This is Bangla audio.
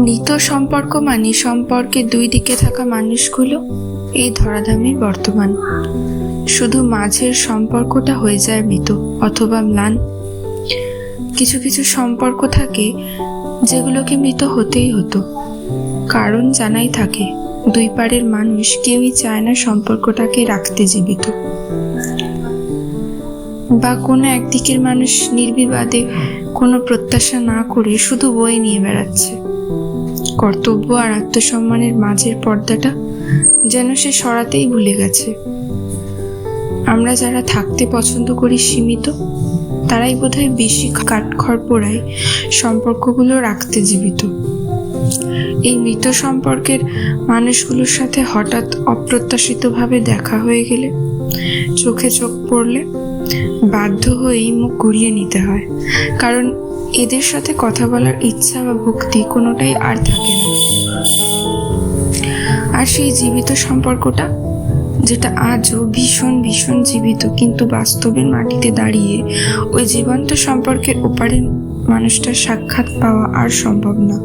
মৃত সম্পর্ক মানে সম্পর্কে দুই দিকে থাকা মানুষগুলো এই ধরাধামের বর্তমান, শুধু মাঝের সম্পর্কটা হয়ে যায় মৃত অথবা ম্লান। কিছু কিছু সম্পর্ক থাকে যেগুলোকে মৃত হতেই হতো, কারণ জানাই থাকে দুই পারের মানুষ কেউই চায় না সম্পর্কটাকে রাখতে জীবিত, বা কোনো একদিকের মানুষ নির্বিবাদে কোনো প্রত্যাশা না করে শুধু বয়ে নিয়ে বেড়াচ্ছে। কর্তব্য আর আত্মসম্মানের মাঝের পর্দাটা যেন সে সরাতেই ভুলে গেছে। আমরা যারা থাকতে পছন্দ করি সীমিত, তারাই বোধহয় বেশি কাঠখড় পোড়ায় সম্পর্কগুলো রাখতে জীবিত। এই মৃত সম্পর্কের মানুষগুলোর সাথে হঠাৎ অপ্রত্যাশিতভাবে দেখা হয়ে গেলে, চোখে চোখ পড়লে বাধ্য হয়েই মুখ ঘুরিয়ে নিতে হয়, কারণ এদের সাথে কথা বলার ইচ্ছা বা ভক্তি কোনোটাই আর থাকে না। আর সেই জীবিত সম্পর্কটা, যেটা আজও ভীষণ ভীষণ জীবিত, কিন্তু বাস্তবের মাটিতে দাঁড়িয়ে ওই জীবন্ত সম্পর্কের ওপারের মানুষটার সাক্ষাৎ পাওয়া আর সম্ভব না।